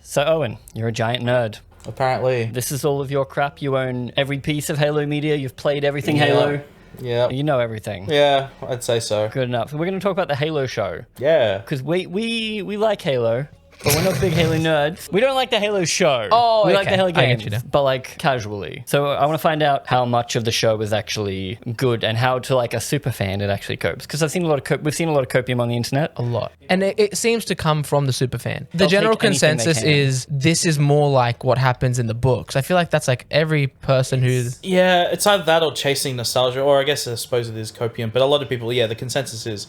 So Owen, you're a giant nerd. Apparently. This is all of your crap. You own every piece of Halo media. You've played everything Halo. Yeah. You know everything. Yeah, I'd say so. Good enough. We're going to talk about the Halo show. Yeah. Because we like Halo, but we're not big Halo nerds. We don't like the Halo show. Oh, we like the Halo I get games, you now. but like casually. So I want to find out how much of the show is actually good and how to like a super fan it actually copes. Because we've seen a lot of copium on the internet. A lot. And it seems to come from the superfan. The They'll general take anything they consensus can. is this is more like what happens in the books. I feel like that's like every person who's... Yeah, it's either that or chasing nostalgia, or I suppose it is copium. But a lot of people, the consensus is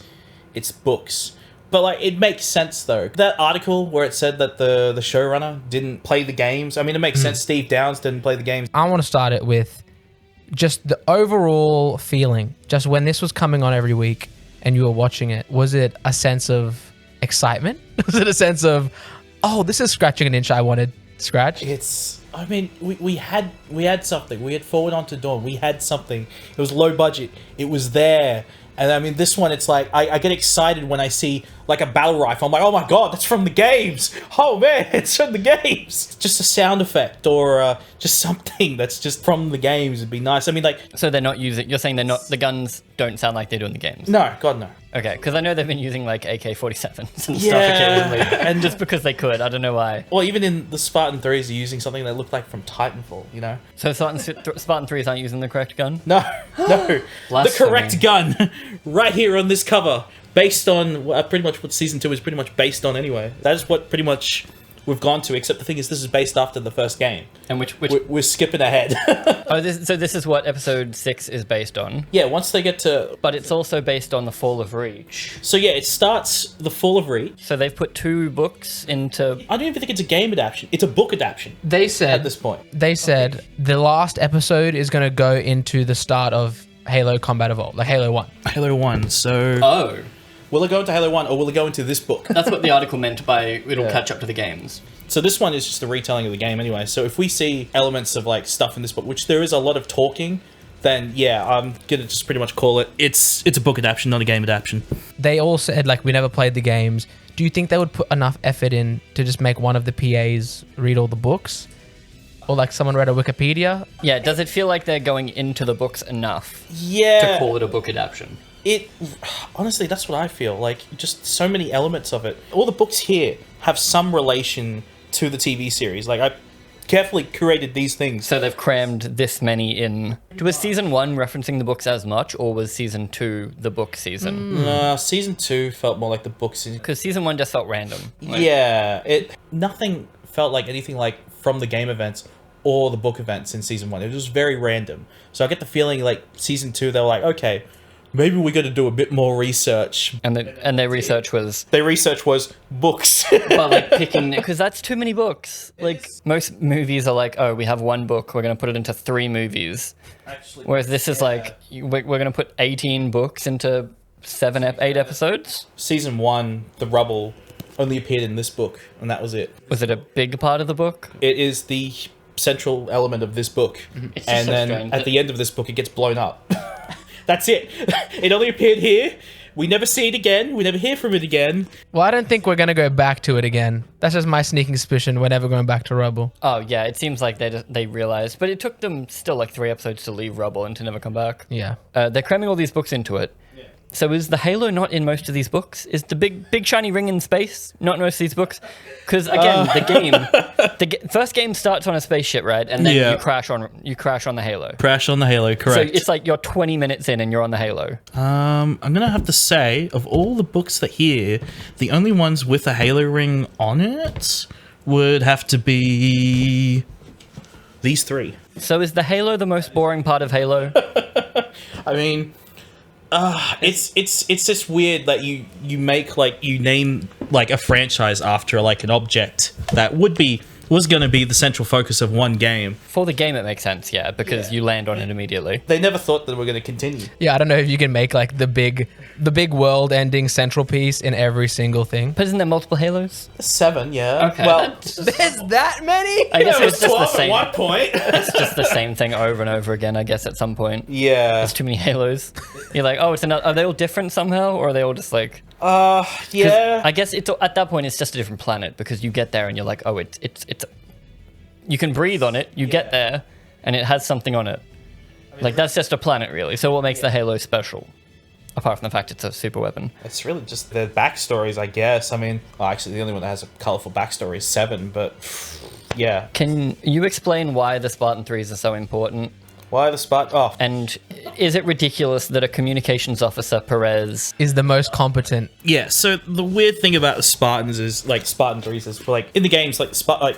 it's books. But like, it makes sense though. That article where it said that the showrunner didn't play the games. I mean, it makes sense. Steve Downes didn't play the games. I want to start it with just the overall feeling. Just when this was coming on every week and you were watching it, was it a sense of excitement? Was it a sense of, oh, this is scratching an inch I wanted scratched? I mean, we had something. We had Forward Onto Dawn. We had something. It was low budget. It was there. And I mean, this one, it's like, I get excited when I see like a battle rifle. I'm like, oh my God, that's from the games. Oh man, it's from the games. Just a sound effect or just something that's just from the games would be nice. I mean, like... So they're not using... You're saying the guns don't sound like they do in the games? No, God, no. Okay, because I know they've been using like AK-47s and stuff Yeah. occasionally. And just because they could, I don't know why. Well, even in the Spartan 3s, they're using something that looked like from Titanfall, you know? So Spartan 3s aren't using the correct gun? No, the Blasphemy. correct gun, right here on this cover, based on pretty much what Season 2 is pretty much based on anyway. That is what pretty much we've gone to, except the thing is this is based after the first game. And which We're skipping ahead. so this is what episode 6 is based on. Yeah, once they get to... But it's also based on the Fall of Reach. So yeah, it starts the Fall of Reach. So they've put 2 books into... I don't even think it's a game adaptation. It's a book adaptation They said... at this point. They said the last episode is going to go into the start of Halo Combat Evolved, like Halo 1. Halo 1, so... Oh. Will it go into Halo 1 or will it go into this book? That's what the article meant by it'll Yeah. catch up to the games. So this one is just a retelling of the game anyway. So if we see elements of like stuff in this book, which there is a lot of talking, then yeah, I'm gonna just pretty much call it. It's a book adaptation, not a game adaptation. They all said, like, we never played the games. Do you think they would put enough effort in to just make one of the PAs read all the books? Or like someone read a Wikipedia? Yeah, does it feel like they're going into the books enough Yeah. to call it a book adaptation? Honestly, that's what I feel. Like, just so many elements of it. All the books here have some relation to the TV series. Like, I carefully curated these things. So they've crammed this many in. Was season 1 referencing the books as much, or was season 2 the book season? Season 2 felt more like the book season. Because season 1 just felt random. Like, Yeah, nothing felt like anything like from the game events or the book events in season 1. It was very random. So I get the feeling like season 2, they were like, okay, maybe we got to do a bit more research. And their research was... Their research was books. But like picking... Because that's too many books. Like most movies are like, oh, we have 1 book, we're going to put it into 3 movies. Actually, Whereas this is like, we're going to put 18 books into 8 episodes. Season 1, The Rubble, only appeared in this book, and that was it. Was it a big part of the book? It is the central element of this book. It's just And so then strange at the end of this book, it gets blown up. That's it. It only appeared here. We never see it again. We never hear from it again. Well, I don't think we're going to go back to it again. That's just my sneaking suspicion. We're never going back to Rubble. Oh, yeah, it seems like they realized. But it took them still like 3 episodes to leave Rubble and to never come back. Yeah. They're cramming all these books into it. So is the Halo not in most of these books? Is the big shiny ring in space not in most of these books? Because again, the first game starts on a spaceship, right? And then Yeah. you crash on the Halo. Crash on the Halo, So correct. it's like you're 20 minutes in and you're on the Halo. I'm gonna have to say, of all the books that here, the only ones with a Halo ring on it would have to be these 3. So is the Halo the most boring part of Halo? I mean, it's just weird that you name like a franchise after like an object that was going to be the central focus of one game. For the game, it makes sense, yeah, because you land on it immediately. They never thought that we're going to continue. Yeah, I don't know if you can make like the big world-ending central piece in every single thing. But isn't there multiple Halos? 7, yeah. Okay. Well, There's that many? I guess it it's was just the 12 at same. one point. It's just the same thing over and over again, I guess, at some point. Yeah. There's too many Halos. You're like, oh, it's another. Are they all different somehow, or are they all just like? Yeah. I guess it's at that point it's just a different planet because you get there and you're like, oh, it's you can breathe on it. You get there and it has something on it. Like that's just a planet, really. So what makes the Halo special? Apart from the fact it's a super weapon. It's really just their backstories, I guess. I mean, actually, the only one that has a colorful backstory is 7, but yeah. Can you explain why the Spartan 3s are so important? Why the Spartan? Oh, And is it ridiculous that a communications officer, Perez, Is the most competent. yeah. So the weird thing about the Spartans is like Spartan 3s is like in the games, like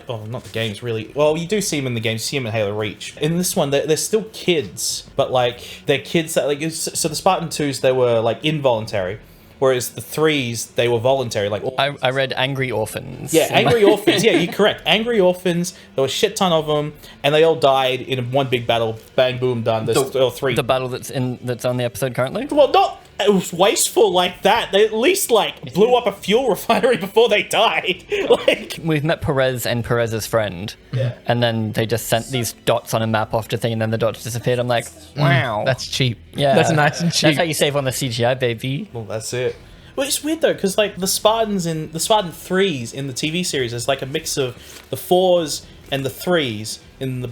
not the games really. Well, you do see them in the games. You see them in Halo Reach. In this one, they're still kids, but like they're kids that like. So the Spartan 2s, they were like involuntary. Whereas the 3s, they were voluntary. Like I read Angry Orphans. yeah, angry orphans. Yeah, you're correct. Angry orphans. There were a shit ton of them, and they all died in one big battle. Bang, boom, done. There's still 3. The battle that's on the episode currently? Well, not it was wasteful like that. They at least like blew up a fuel refinery before they died. Like We've met Perez and Perez's friend. Yeah. And then they just sent these dots on a map off to thing, and then the dots disappeared. I'm like, wow. That's cheap. yeah. That's nice and cheap. That's how you save on the CGI, baby. well, that's it. Well, it's weird though, because like the Spartan 3s in the TV series is like a mix of the 4s and the 3s in the.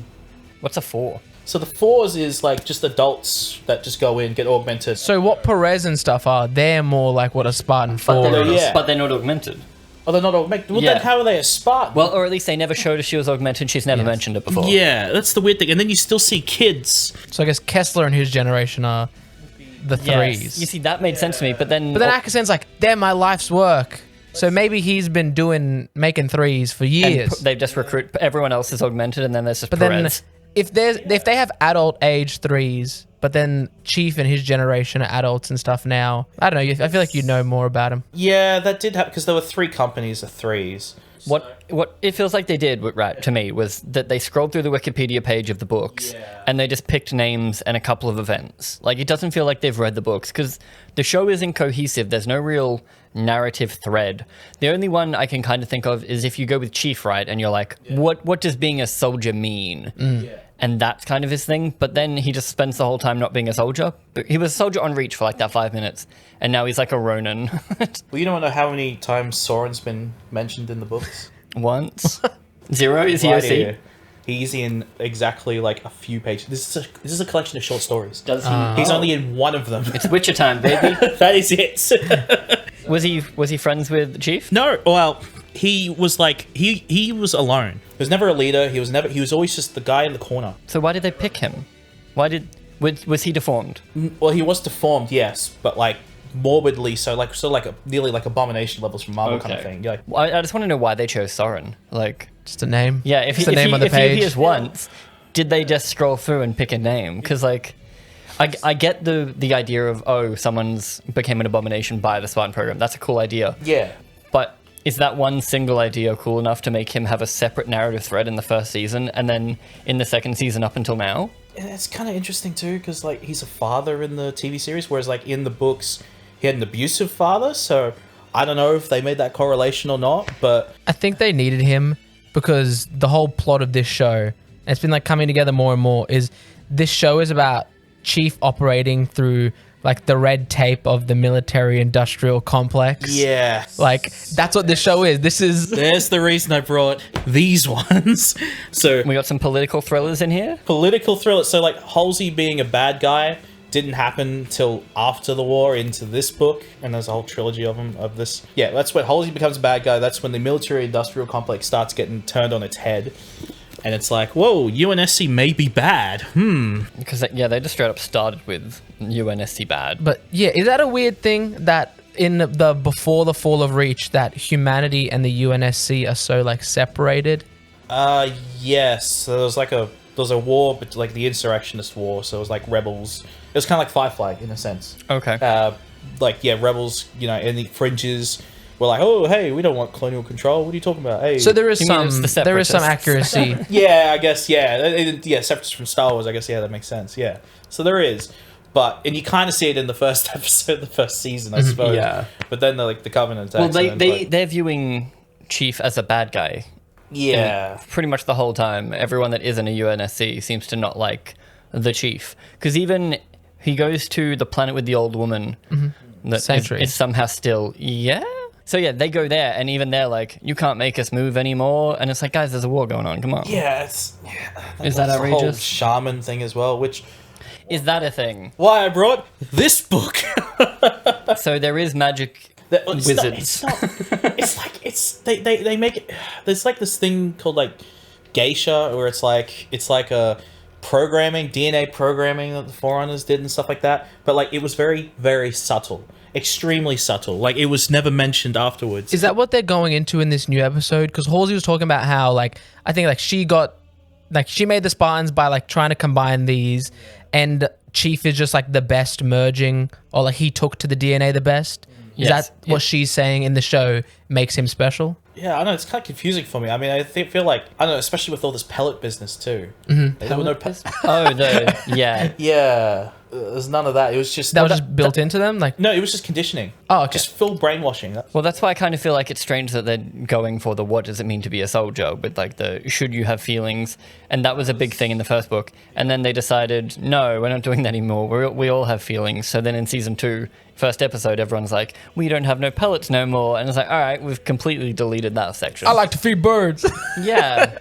What's a 4? So the 4s is like just adults that just go in, get augmented. So what Perez and stuff are, they're more like what a Spartan 4 they're- is. yeah. But they're not augmented. Oh, they're not augmented. Well, Yeah. then how are they a Spartan? Well, or at least they never showed us she was augmented. She's never mentioned it before. yeah, that's the weird thing. And then you still see kids. So I guess Kessler and his generation are the Yes. 3s. You see, that made sense to me, but then... But then Akasen's like, they're my life's work. So maybe he's been making 3s for and years. they just recruit... Everyone else is augmented, and then there's just But then Perez. if they have adult age 3s, but then Chief and his generation are adults and stuff now, I don't know. I feel like you know more about him. Yeah, that did happen because there were 3 companies of 3s. What it feels like they did, right, to me, was that they scrolled through the Wikipedia page of the books, and they just picked names and a couple of events. Like, it doesn't feel like they've read the books, because the show isn't cohesive. There's no real narrative thread. The only one I can kind of think of is if you go with Chief, right, and you're like, what does being a soldier mean? And that's kind of his thing, but then he just spends the whole time not being a soldier. But he was a soldier on Reach for like that 5 minutes, and now he's like a Ronin. Well, you don't know how many times Soren's been mentioned in the books. Once. 0 is he Right OC? here. He's in exactly like a few pages. This is a collection of short stories. Does he? He's only in one of them. It's Witcher time, baby. That is it. Was he friends with Chief? No, well, he was like he was alone. He was never a leader. He was always just the guy in the corner. So why did they pick him? Was he deformed? Well, he was deformed, yes, but like morbidly so, like nearly like Abomination levels from Marvel kind of thing. You're like, I just want to know why they chose Soren. Like, Just a name. yeah, if Just a name on the if he page. appears once, did they just scroll through and pick a name? Because like, I get the idea of someone's became an abomination by the Spartan program. That's a cool idea. yeah. But is that one single idea cool enough to make him have a separate narrative thread in the first season and then in the second season up until now? It's kind of interesting too, because like he's a father in the TV series, whereas like in the books he had an abusive father. So I don't know if they made that correlation or not, but I think they needed him because the whole plot of this show, and it's been like coming together more and more, is this show is about Chief operating through like the red tape of the military industrial complex. yeah, Like that's what this show is. This is there's the reason I brought these ones. So We got some political thrillers in here. political thriller. So like Halsey being a bad guy didn't happen till after the war into this book, and there's a whole trilogy of them of this. Yeah, that's when Halsey becomes a bad guy. That's when the military industrial complex starts getting turned on its head. And it's like, whoa, UNSC may be bad. Because they just straight up started with UNSC bad. But yeah, is that a weird thing that in the before the fall of Reach that humanity and the UNSC are so like separated? Yes. So there was a war, but like the insurrectionist war. So it was like rebels. It was kind of like Firefly in a sense. Okay. Rebels, in the fringes were like, oh, hey, we don't want colonial control. What are you talking about? Hey. So there is You mean it was the there is some separatists? accuracy. Yeah, I guess, yeah. Separatists from Star Wars, I guess, yeah, that makes sense, yeah. So there is. And you kind of see it in the first episode, the first season, I suppose. Yeah. But then the Covenant attacks. Well, and then it's like, they're viewing Chief as a bad guy. yeah. Pretty much the whole time. Everyone that isn't a UNSC seems to not like the Chief. Because even he goes to the planet with the old woman, that Sentry. is somehow still, yeah. So yeah, they go there, and even they're like, you can't make us move anymore. And it's like, guys, there's a war going on. Come on. Yeah, Is that the whole outrageous? shaman thing as well, which Is that a thing? why I brought this book. So there is magic wizards. They make it. There's like this thing called like geisha, where it's like a programming, DNA programming that the Forerunners did and stuff like that. But like it was very, very subtle, extremely subtle. Like it was never mentioned afterwards. Is that what they're going into in this new episode? Because Halsey was talking about how like I think like she made the Spartans by like trying to combine these, and Chief is just like the best merging, or like he took to the DNA the best. Is Yes. that what she's saying in the show makes him special? Yeah, I know, it's kind of confusing for me. I mean, feel like, I don't know, especially with all this pellet business too. Mm-hmm. There were no Yeah. Yeah, there's none of that. It was just That was just built into them? Like, no, it was just conditioning. Oh, okay. Just full brainwashing. Well, that's why I kind of feel like it's strange that they're going for the what does it mean to be a soldier with like the should you have feelings, and that was a big thing in the first book, and then they decided no, we're not doing that anymore. We all have feelings. So then in season 2, first episode, everyone's like, we don't have no pellets no more, and it's like, all right, we've completely deleted that section. I like to feed birds. Yeah.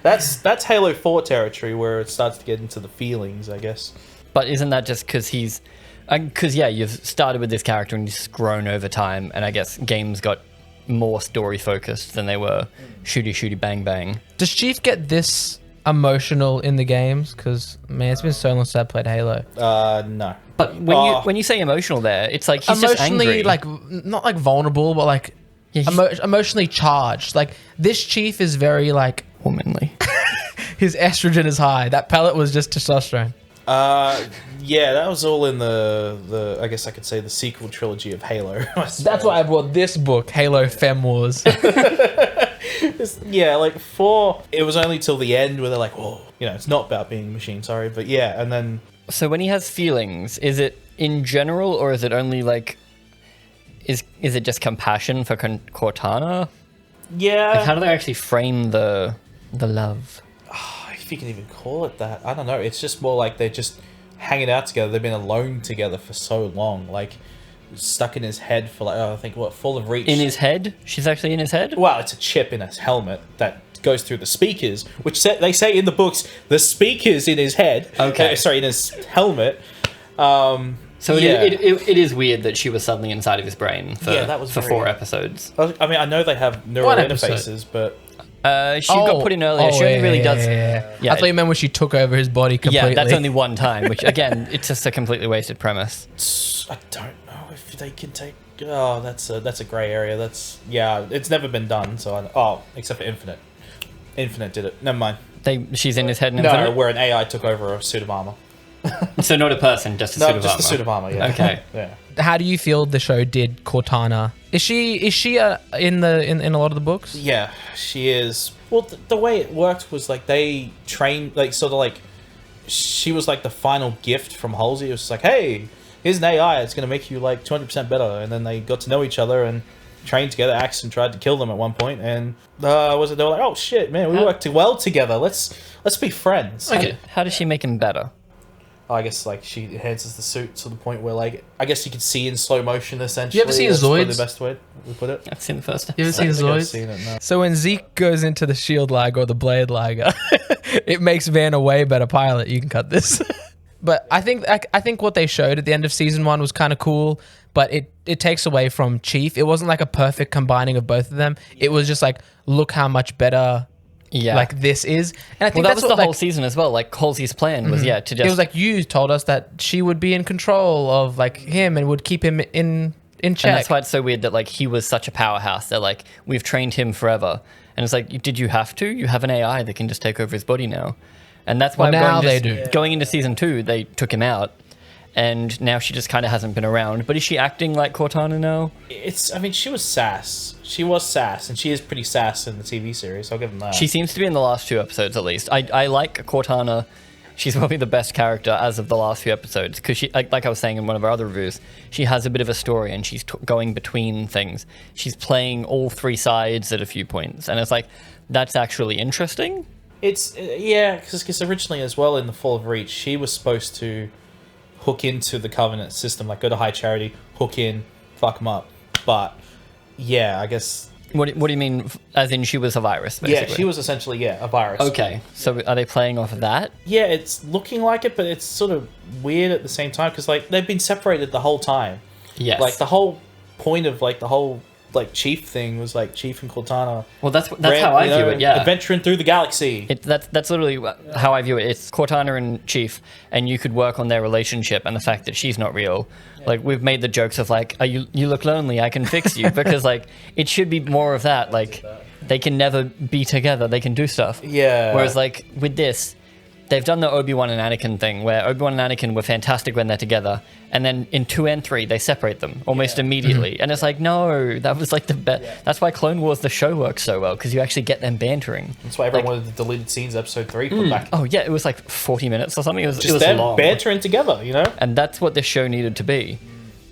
That's Halo 4 territory where it starts to get into the feelings, I guess. But isn't that just because yeah, you've started with this character and he's grown over time, and I guess games got more story focused than they were shooty shooty bang bang. Does Chief get this emotional in the games? Because man, it's been so long since I played Halo. No. But when you say emotional there, it's like he's just Emotionally, angry. like not like vulnerable, but like Yeah, he's- emotionally charged. Like this Chief is very like womanly. his estrogen is high. That pellet was just testosterone. Yeah, that was all in the I guess I could say the sequel trilogy of Halo. That's why I brought this book, Halo Fem Wars. Yeah, like 4, it was only till the end where they're like, oh, it's not about being a machine, sorry, but yeah, and then So when he has feelings, is it in general, or is it only like is it just compassion for Cortana? yeah, Like, how do they actually frame the love? if you can even call it that, I don't know. It's just more like they're just hanging out together. They've been alone together for so long, like stuck in his head for like I think full of reach. In his head? She's actually in his head? Well, it's a chip in his helmet that goes through the speakers, which they say in the books the speakers in his head. Okay. Sorry, in his helmet. So yeah. it is weird that she was suddenly inside of his brain for, Yeah, that was for very- 4 episodes. I mean, I know they have neural One episode. interfaces, but She got put in earlier. She only really does... Yeah. I thought you meant when she took over his body completely. Yeah, that's only one time, which, again, it's just a completely wasted premise. I don't know if they can take. Oh, that's a grey area. It's never been done. So except for Infinite. Infinite did it. Never mind. She's in his head and No, Infinite? where an AI took over a suit of armor. So not a person, just a No, suit of just armor. the suit of armor. Yeah. Okay. Yeah. How do you feel the show did Cortana? Is she in a lot of the books? Yeah, she is. Well, the way it worked was like they trained, like sort of like she was like the final gift from Halsey. It was just like, hey, here's an AI. It's going to make you like 200% better. And then they got to know each other and trained together. Axon tried to kill them at one point, and they were like, oh shit, man, we worked well together. Let's be friends. Okay. How does she make him better? I guess like she enhances the suit to the point where like I guess you could see in slow motion essentially. You ever seen That's probably Zoids? the best way to put it. I've seen the first. You ever I seen don't think I've Zoids? seen it, no. So when Zeke goes into the shield lag or the blade lagger, it makes Van a way better pilot. You can cut this. But I think what they showed at the end of season 1 was kind of cool, but it takes away from Chief. It wasn't like a perfect combining of both of them. It was just like, look how much better Yeah. like this is. And I think Well, that that's was what, the whole like, season as well. Like, Halsey's plan was, to just... it was like you told us that she would be in control of like him and would keep him in check. And that's why it's so weird that, like, he was such a powerhouse. They're like, we've trained him forever. And it's like, did you have to? You have an AI that can just take over his body now. And that's why Well, now they do. Going into season 2, they took him out. And now she just kind of hasn't been around. But is she acting like Cortana now? I mean, she was sass. She was sass, and she is pretty sass in the TV series. I'll give them that. She seems to be in the last 2 episodes, at least. I like Cortana. She's probably the best character as of the last few episodes. Because she, like I was saying in one of our other reviews, she has a bit of a story and she's going between things. She's playing all 3 sides at a few points. And it's like, that's actually interesting. It's because originally as well in the Fall of Reach, she was supposed to hook into the Covenant system, like go to High Charity, hook in, fuck them up. But yeah, I guess. What do you mean? As in, she was a virus, basically? Yeah, she was essentially a virus. Okay, so are they playing off of that? Yeah, it's looking like it, but it's sort of weird at the same time because like they've been separated the whole time. Yes. Like the whole point of like the whole like Chief thing was like Chief and Cortana. Well, that's how I view it. Yeah, adventuring through the galaxy. That's literally how I view it. It's Cortana and Chief, and you could work on their relationship and the fact that she's not real. Like we've made the jokes of like, you look lonely, I can fix you, because like it should be more of that. Like they can never be together, they can do stuff. Yeah. Whereas like with this, they've done the Obi-Wan and Anakin thing, where Obi-Wan and Anakin were fantastic when they're together, and then in 2 and 3 they separate them almost immediately, and it's like, no, that was like the best. That's why Clone Wars the show works so well, because you actually get them bantering. That's why everyone wanted the deleted scenes episode 3 put back. Oh yeah, it was like 40 minutes or something. It was Just them them long. bantering together, you know. And that's what this show needed to be.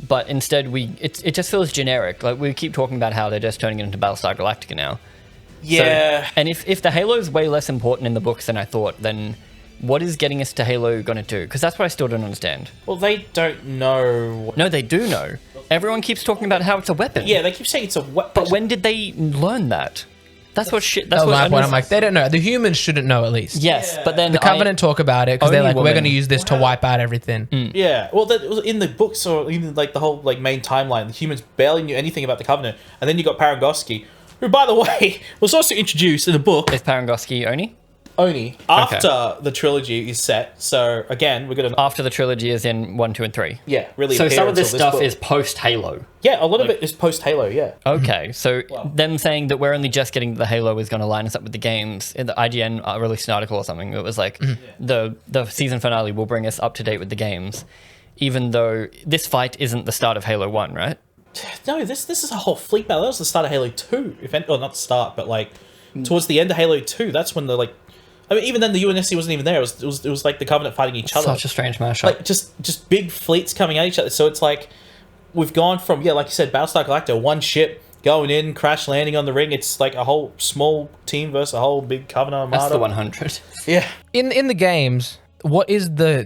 But instead, it just feels generic. Like we keep talking about how they're just turning it into Battlestar Galactica now. Yeah. So, and if the Halo is way less important in the books than I thought, then what is getting us to Halo going to do? Because that's what I still don't understand. Well, they don't know. No, they do know. Everyone keeps talking about how it's a weapon. Yeah, they keep saying it's a weapon. But when did they learn that? That's what shit. That's That was what my point. I'm like, they don't know. The humans shouldn't know at least. Yes, but then The Covenant talk about it because they're Only like, we're woman. going to use this to wipe out everything. Yeah, well, that was in the books or even like the whole like main timeline. The humans barely knew anything about the Covenant, and then you got Parangoski, who, by the way, was also introduced in the book Is Parangoski Oni? only after the trilogy is set. So again, we're gonna After the trilogy is in 1, 2, and 3. really. So appear some of this until stuff book. is post Halo. a lot of it is post Halo. Yeah, Okay, so them saying that we're only just getting to the Halo is going to line us up with the games. In the IGN released an article or something. It was like the season finale will bring us up to date with the games, even though this fight isn't the start of Halo 1, right? no, this is a whole fleet battle. That was the start of Halo 2, or not the start, but like towards the end of Halo 2. That's when the like. I mean, even then the UNSC wasn't even there. It was like the Covenant fighting each other. Such a strange mashup. Like just big fleets coming at each other. So it's like we've gone from like you said, Battlestar Galactica, one ship going in, crash landing on the ring. It's like a whole small team versus a whole big Covenant armada. That's the 100. Yeah. In the games, what is the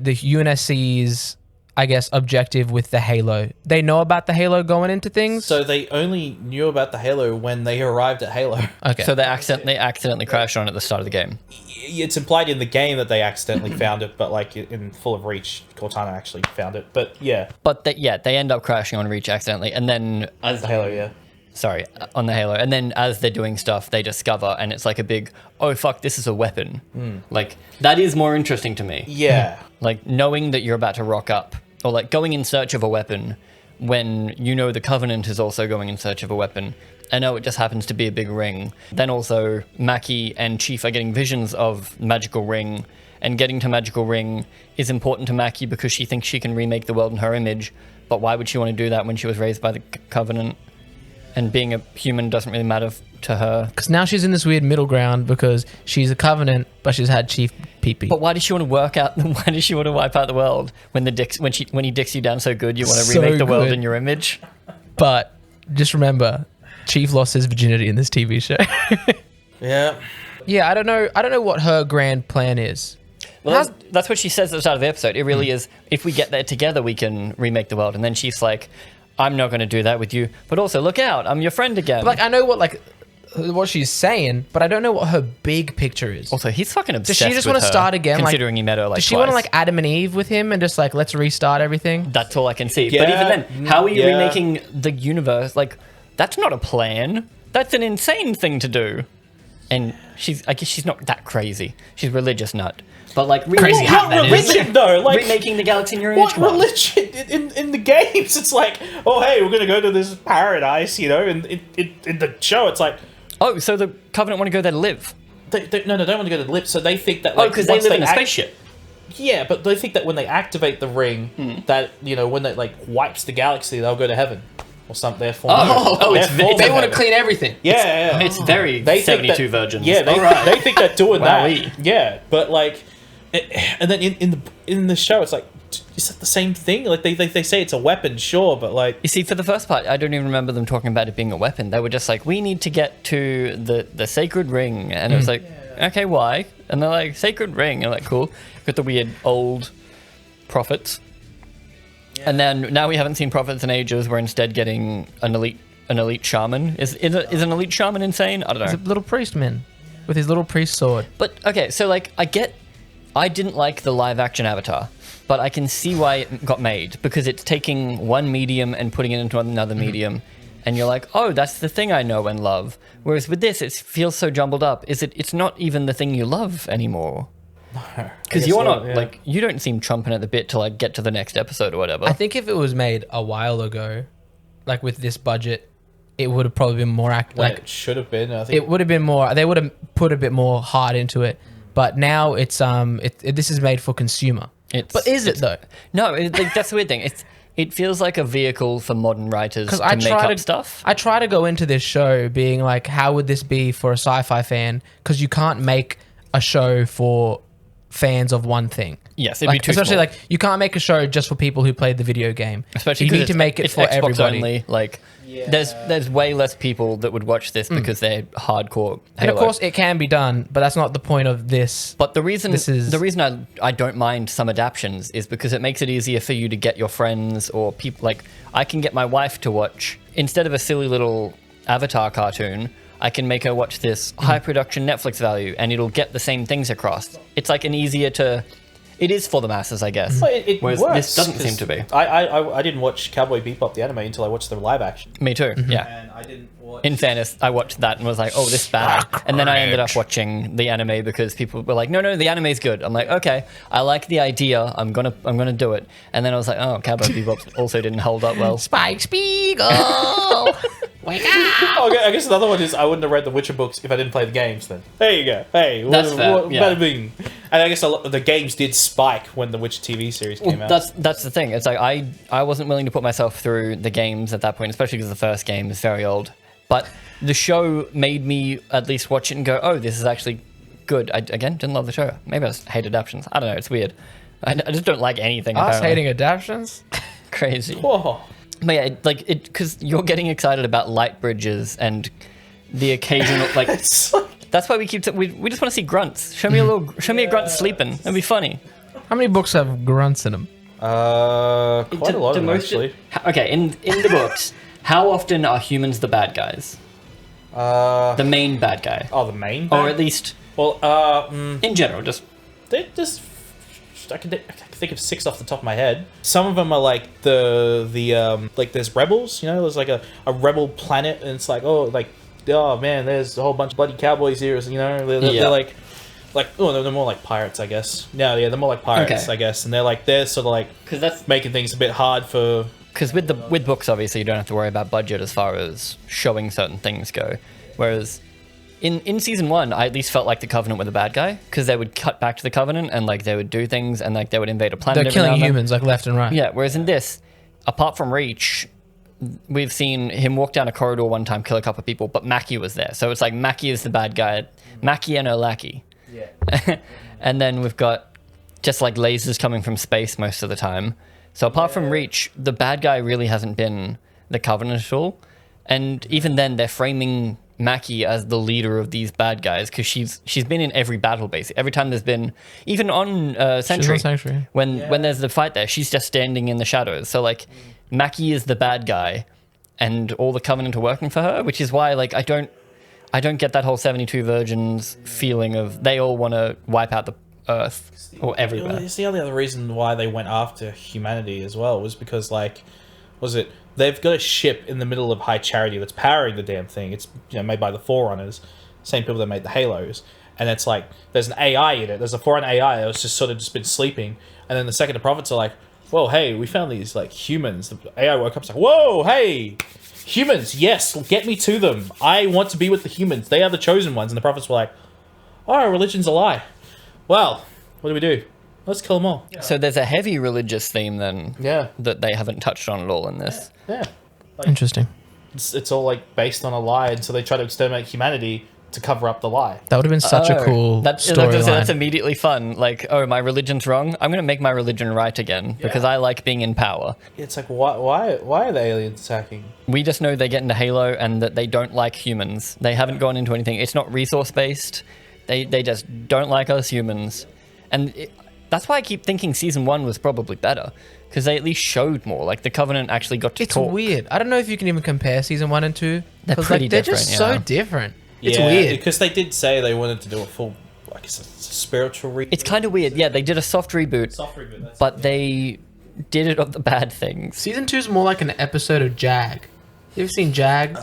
UNSC's, I guess, objective with the Halo? They know about the Halo going into things? So they only knew about the Halo when they arrived at Halo. Okay. So they accidentally crashed on at the start of the game. It's implied in the game that they accidentally found it, but like in Full of Reach, Cortana actually found it. But yeah, But they end up crashing on Reach accidentally, and then as the Halo, yeah. Sorry, on the Halo, and then as they're doing stuff, they discover, and it's like a big, oh fuck, this is a weapon. Like that is more interesting to me. Yeah. Like knowing that you're about to rock up, or like going in search of a weapon when you know the Covenant is also going in search of a weapon. I know it just happens to be a big ring. Then also Maki and Chief are getting visions of Magical Ring, and getting to Magical Ring is important to Maki because she thinks she can remake the world in her image. But why would she want to do that when she was raised by the Covenant? And being a human doesn't really matter to her. Because now she's in this weird middle ground because she's a Covenant, but she's had Chief pee-pee. But why does she want to work out? Why does she want to wipe out the world when when he dicks you down so good? You want to So remake the world good. in your image. But just remember, Chief lost his virginity in this TV show. Yeah. Yeah, I don't know what her grand plan is. Well, that's what she says at the start of the episode. It really is. If we get there together, we can remake the world. And then she's like, "I'm not going to do that with you. But also, look out! I'm your friend again." Like, I know what she's saying, but I don't know what her big picture is. Also, he's fucking obsessed. Does she just want to start again? Considering he met her like does she want to like Adam and Eve with him and just like let's restart everything? That's all I can see. Yeah, but even then, how are you yeah. remaking the universe? Like, that's not a plan. That's an insane thing to do. And I guess she's not that crazy. She's a religious nut. But like Crazy What religion though? Like remaking the galaxy in your image. what religion in the games? It's like, oh hey, we're gonna go to this paradise, you know. And in the show, it's like, Oh, so the Covenant want to go there to live? they don't want to go to the lip. So they think that like, Because they once live in a act- spaceship. Yeah, but they think that when they activate the ring, that when they like wipes the galaxy, they'll go to heaven or something. Therefore, They want to clean everything. Yeah, It's very they think 72 that, virgins. Yeah, they think they're doing Wowee. that. Yeah, but like, and then in the show, it's like, is that the same thing? Like they say it's a weapon, sure, but like, You see, for the first part, I don't even remember them talking about it being a weapon. They were just like, we need to get to the sacred ring. And it was like, okay, why? And they're like, sacred ring. And like, cool. Got the weird old prophets. And then now we haven't seen prophets in ages. We're instead getting an elite shaman. Is an elite shaman insane? I don't know. He's a little priest man with his little priest sword. But okay, so like I didn't like the live action Avatar, but I can see why it got made, because it's taking one medium and putting it into another medium, and you're like, oh, that's the thing I know and love. Whereas with this, it feels so jumbled up. It's not even the thing you love anymore. Because you're not like, you don't seem chomping at the bit to like get to the next episode or whatever. I think if it was made a while ago, like with this budget, it would have probably been more like it should have been. I think it would have been more. They would have put a bit more heart into it. But now it's this is made for consumer. But is it though? No, that's the weird thing. It feels like a vehicle for modern writers to make up stuff. I try to go into this show being like, how would this be for a sci-fi fan? Because you can't make a show for fans of one thing. Yes, it'd be too especially small. like you can't make a show just for people who played the video game. Especially you need to make it for Xbox everybody. Only. Like, there's way less people that would watch this because they're hardcore Halo. And of course, it can be done, but that's not the point of this. But the reason I don't mind some adaptions is because it makes it easier for you to get your friends or people. Like, I can get my wife to watch, instead of a silly little Avatar cartoon, I can make her watch this high production Netflix value, and it'll get the same things across. It's like an easier to. It is for the masses, I guess. Well, it Whereas works, this doesn't seem to be. I didn't watch Cowboy Bebop the anime until I watched the live action. Me too. Yeah. And I didn't watch. In fairness, I watched that and was like, "Oh, this is bad," and then I ended up watching the anime because people were like, "No, the anime's good." I'm like, "Okay, I like the idea. I'm gonna do it." And then I was like, "Oh, Cowboy Bebop also didn't hold up well." Spike Spiegel! Wake up! Okay, I guess another one is I wouldn't have read the Witcher books if I didn't play the games. Then there you go. Hey, That's fair, what yeah. bada bing. And I guess the games did spike when the Witcher TV series came out. That's the thing. It's like I wasn't willing to put myself through the games at that point, especially because the first game is very old. But the show made me at least watch it and go, "Oh, this is actually good." I again didn't love the show. Maybe I just hate adaptions. I don't know. It's weird. I just don't like anything. Us apparently. hating adaptions? Crazy. Whoa. But yeah, like it, because you're getting excited about light bridges and the occasional like. That's why we keep. We just want to see grunts. Show me a grunt sleeping. It'd be funny. How many books have grunts in them? Quite a lot of them, actually. Okay, in the books, how often are humans the bad guys? The main bad guy, Oh, the main. or at least Well, in general, just I can think of 6 off the top of my head. Some of them are like the like there's rebels, you know, there's like a rebel planet, and it's like, oh man, there's a whole bunch of bloody cowboys here, you know, they're like they're more like pirates, I guess. No, yeah, they're more like pirates, Okay. I guess, and they're sort of like because that's making things a bit hard for. because with books, obviously, you don't have to worry about budget as far as showing certain things go, whereas. In season 1, I at least felt like the Covenant were the bad guy, because they would cut back to the Covenant and like they would do things and like they would invade a planet. They're every now killing and then. humans like left and right. Yeah, whereas in this, apart from Reach, we've seen him walk down a corridor one time, kill a couple of people, but Maki was there. So it's like Maki is the bad guy. Maki and her lackey. Yeah. And then we've got just like lasers coming from space most of the time. So apart from Reach, the bad guy really hasn't been the Covenant at all. And even then, they're framing Maki as the leader of these bad guys because she's been in every battle basically. Every time there's been, even on Sentry, when there's the fight there, she's just standing in the shadows. So like Maki is the bad guy and all the Covenant are working for her, which is why like I don't get that whole 72 virgins feeling of they all want to wipe out the Earth or everywhere. It's the other reason why they went after humanity as well was because they've got a ship in the middle of High Charity that's powering the damn thing. It's made by the Forerunners, same people that made the Halos, and it's like there's an AI in it. There's a foreign AI that's just been sleeping, and then the second the prophets are like, "Whoa, hey, we found these like humans." The AI woke up, it's like, "Whoa, hey, humans, yes, get me to them. I want to be with the humans. They are the chosen ones." And the prophets were like, "Oh, our religion's a lie. Well, what do we do? Let's kill them all." So there's a heavy religious theme then that they haven't touched on at all in this. Yeah. Interesting. It's all like based on a lie, and so they try to exterminate humanity to cover up the lie. That would have been such a cool storyline. That's immediately fun. Like, oh, my religion's wrong. I'm going to make my religion right again because I like being in power. It's like, why are the aliens attacking? We just know they get into Halo and that they don't like humans. They haven't gone into anything. It's not resource based. They just don't like us humans. And That's why I keep thinking season 1 was probably better, because they at least showed more. Like the Covenant actually got to talk. It's weird. I don't know if you can even compare season 1 and 2. They're 'cause, pretty they're different, just yeah. so different. It's Yeah, weird. because they did say they wanted to do a full, like, it's a spiritual reboot. It's kind of weird. Yeah, they did a soft reboot, but they did it of the bad things. Season 2 is more like an episode of Jag. You ever seen Jag?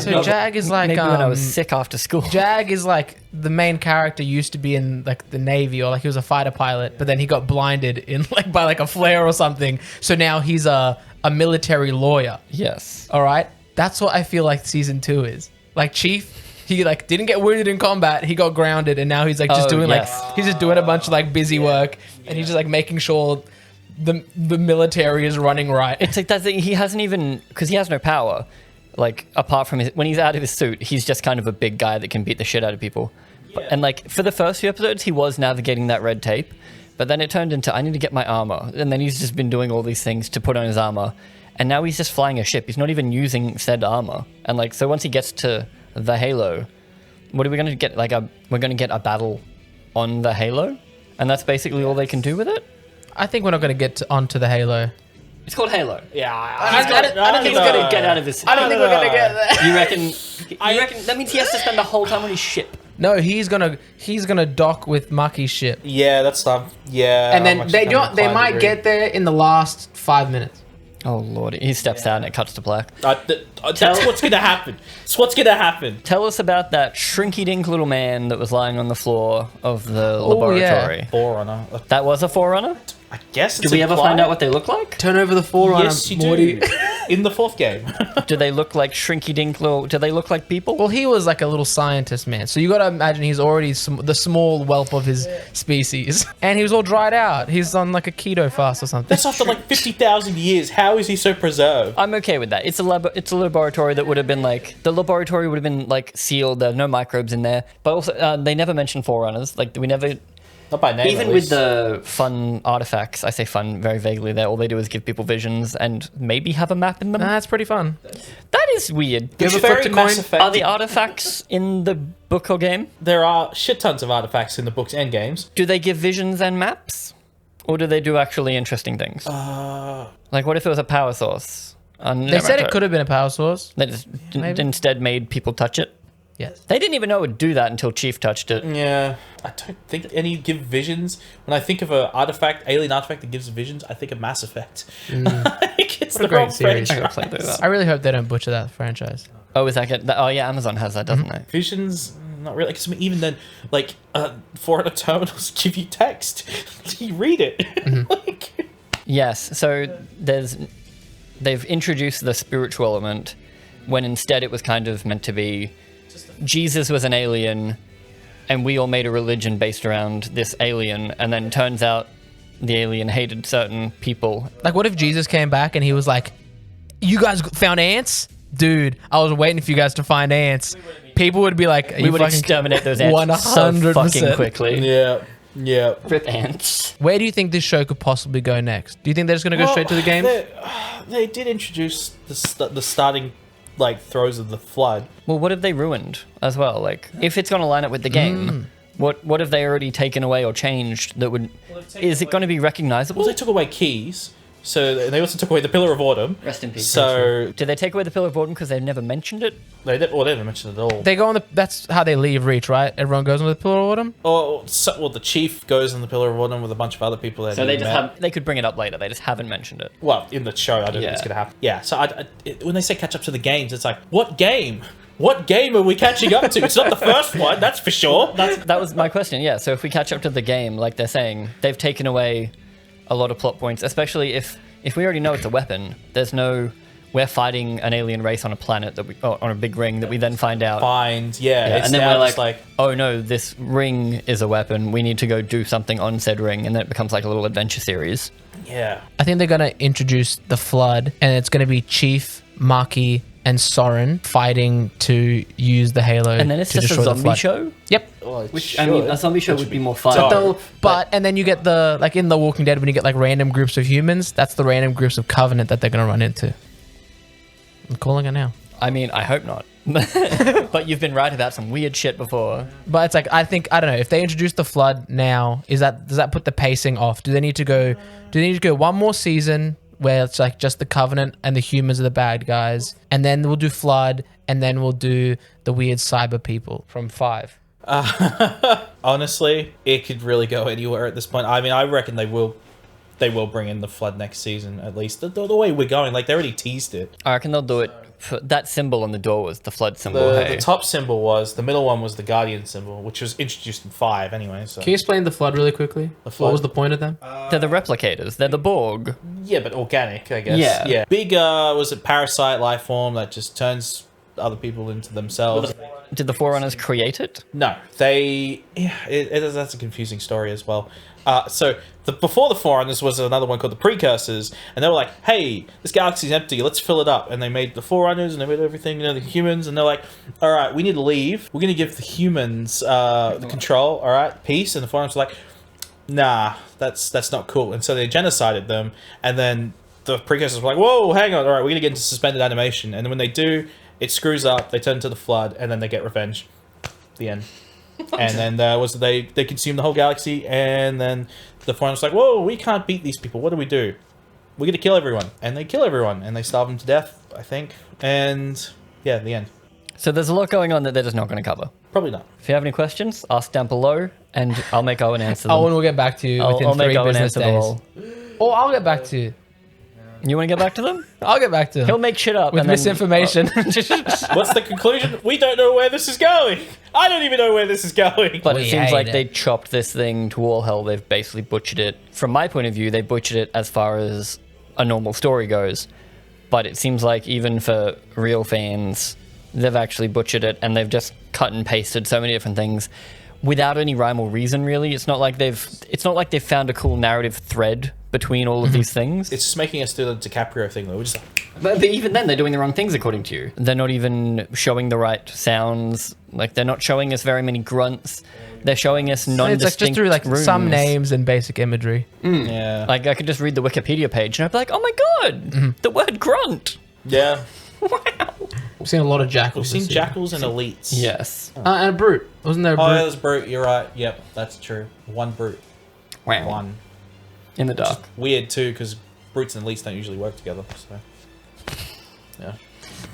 So no, Jag is like Maybe when I was sick after school. Jag is like the main character used to be in like the Navy, or like he was a fighter pilot, but then he got blinded in like by like a flare or something. So now he's a military lawyer. Yes. All right, that's what I feel like season 2 is. Like Chief, he like didn't get wounded in combat, he got grounded, and now he's like just doing yes. like he's just doing a bunch of like busy work, and he's just like making sure the military is running right. It's like that thing. He hasn't even, because he has no power. Like apart from when he's out of his suit, he's just kind of a big guy that can beat the shit out of people. And like for the first few episodes, he was navigating that red tape, but then it turned into I need to get my armor, and then he's just been doing all these things to put on his armor, and now he's just flying a ship. He's not even using said armor. And like so, once he gets to the Halo, what are we going to get? Like we're going to get a battle on the Halo, and that's basically all they can do with it. I think we're not going to get onto the Halo. It's called Halo. Yeah, I don't think he's going to get out of his. I don't think we're going to get there. You reckon? You reckon that means he has to spend the whole time on his ship? No, he's gonna dock with Maki's ship, Yeah, that's stuff. Yeah, and then they might get there in the last 5 minutes. Oh lord, he steps out and it cuts to black. That's what's gonna happen. That's what's gonna happen. Tell us about that shrinky-dink little man that was lying on the floor of the laboratory. Forerunner. That was a Forerunner? I guess. Did we ever find out what they look like? Turn over the Forerunner, Yes, you Morty. do. In the 4th game. Do they look like shrinky-dink little... Do they look like people? Well, he was like a little scientist, man. So you got to imagine he's already the small whelp of his species, and he was all dried out. He's on like a keto fast or something. That's after like 50,000 years. How is he so preserved? I'm okay with that. It's a laboratory that would have been like... The laboratory would have been like sealed. There are no microbes in there. But also, they never mentioned Forerunners. Like, we never... Not by name. Even with the fun artifacts, I say fun very vaguely there, all they do is give people visions and maybe have a map in them. That's pretty fun. That is weird. You ever It's very flipped a coin? Mass Effect. Are the artifacts in the book or game? There are shit tons of artifacts in the books and games. Do they give visions and maps? Or do they do actually interesting things? Like what if it was a power source? They said it could have been a power source. They just Maybe. instead made people touch it? Yes. They didn't even know it would do that until Chief touched it. Yeah, I don't think any give visions. When I think of an alien artifact that gives visions, I think of Mass Effect. It's What a great series. I gotta play through that. I really hope they don't butcher that franchise. Oh, is that good? Oh yeah, Amazon has that, doesn't it? Visions, not really. Because even then, like, foreigner terminals give you text. You read it. Like, Yes, so they've introduced the spiritual element when instead it was kind of meant to be Jesus was an alien and we all made a religion based around this alien, and then turns out the alien hated certain people. Like, what if Jesus came back and he was like, "You guys found ants? Dude, I was waiting for you guys to find ants." People would be like, We would exterminate those ants so 100%. fucking quickly. yeah. Rip ants. Where do you think this show could possibly go next? Do you think they're just going to go straight to the game? They did introduce the starting, like, throes of the flood. Well, what have they ruined as well? Like, if it's going to line up with the game, what have they already taken away or changed that would... Is it going to be recognizable? Well, they took away keys. So they also took away the Pillar of Autumn. Rest in peace. So Did they take away the Pillar of Autumn because they've never mentioned it? they didn't mention it at all. They go on the... That's how they leave Reach, right? Everyone goes on the Pillar of Autumn? Well, the chief goes in the Pillar of Autumn with a bunch of other people. So they just have... They could bring it up later. They just haven't mentioned it. Well, in the show, I don't think it's Yeah. going to happen. Yeah, so when they say catch up to the games, it's like, what game? What game are we catching up to? It's not the first one, that's for sure. That was my question, yeah. So if we catch up to the game, like they're saying, they've taken away a lot of plot points, especially if we already know it's a weapon. There's no... We're fighting an alien race on a planet, on a big ring that we then find out. Yeah, it's and then now we're just like, oh no, this ring is a weapon. We need to go do something on said ring. And then it becomes like a little adventure series. yeah. I think they're going to introduce the Flood, and it's going to be Chief, Maki, and Soren fighting to use the Halo And then it's to just a destroy the zombie Flood. show? Yep. Which, I mean, a zombie show would be more fun. dope. And then you get the, like in The Walking Dead, when you get like random groups of humans, that's the random groups of Covenant that they're going to run into. I'm calling it now. I mean, I hope not. But you've been right about some weird shit before. But it's like, I don't know, if they introduce the flood now, does that put the pacing off? Do they need to go one more season where it's like just the Covenant and the humans are the bad guys, and then we'll do flood, and then we'll do the weird cyber people from 5? Honestly, it could really go anywhere at this point. I mean, I reckon they will bring in the flood next season, at least. The way we're going, like, they already teased it. I reckon they'll do it. That symbol on the door was the flood symbol. The top symbol was, the middle one was the Guardian symbol, which was introduced in 5 anyway. So. Can you explain the flood really quickly? What was the point of them? They're the replicators. They're the Borg. Yeah, but organic, I guess. Yeah. Big, was it parasite life form that just turns other people into themselves? Did the Forerunners create it? No, that's a confusing story as well. Before the Forerunners was another one called the Precursors, and they were like, hey, this galaxy's empty, let's fill it up. And they made the Forerunners, and they made everything, the humans, and they're like, all right, we need to leave. We're going to give the humans the control, all right, peace. And the Forerunners were like, nah, that's not cool. And so they genocided them, and then the Precursors were like, whoa, hang on, all right, we're going to get into suspended animation. And then when they do, it screws up, they turn to the flood, and then they get revenge. The end. And then they consume the whole galaxy, and then the Forerunners like, whoa, we can't beat these people. What do? We're going to kill everyone. And they kill everyone, and they starve them to death, I think. And yeah, the end. So there's a lot going on that they're just not going to cover. Probably not. If you have any questions, ask down below, and I'll make Owen answer them. Owen will get back to you within I'll 3 make Owen business answer them days. all. Or I'll get back to you. You want to get back to them? I'll get back to him. He'll make shit up. With and then- misinformation. What's the conclusion? We don't know where this is going. I don't even know where this is going. But We it seems hate like it. they chopped this thing to all hell. They've basically butchered it. From my point of view, they butchered it as far as a normal story goes. But it seems like even for real fans, they've actually butchered it, and they've just cut and pasted so many different things without any rhyme or reason. Really, it's not like they've found a cool narrative thread between all of these things. It's just making us do the DiCaprio thing, though. We're just like, But even then, they're doing the wrong things, according to you. They're not even showing the right sounds. Like, they're not showing us very many grunts. They're showing us non-distinct It's like just through like some runes. names and basic imagery. yeah. Like, I could just read the Wikipedia page, and I'd be like, oh my god, the word grunt. Yeah. Wow. We've seen a lot of jackals. We've seen this season. jackals and elites. Yes. And a brute. Wasn't there a Oh, brute? yeah, there's brute. You're right. Yep, that's true. One brute. Wow. One. In the dark. Weird, too, because brutes and elites don't usually work together, so... Yeah.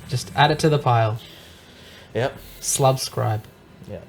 Just add it to the pile. Yep. Subscribe. Yeah.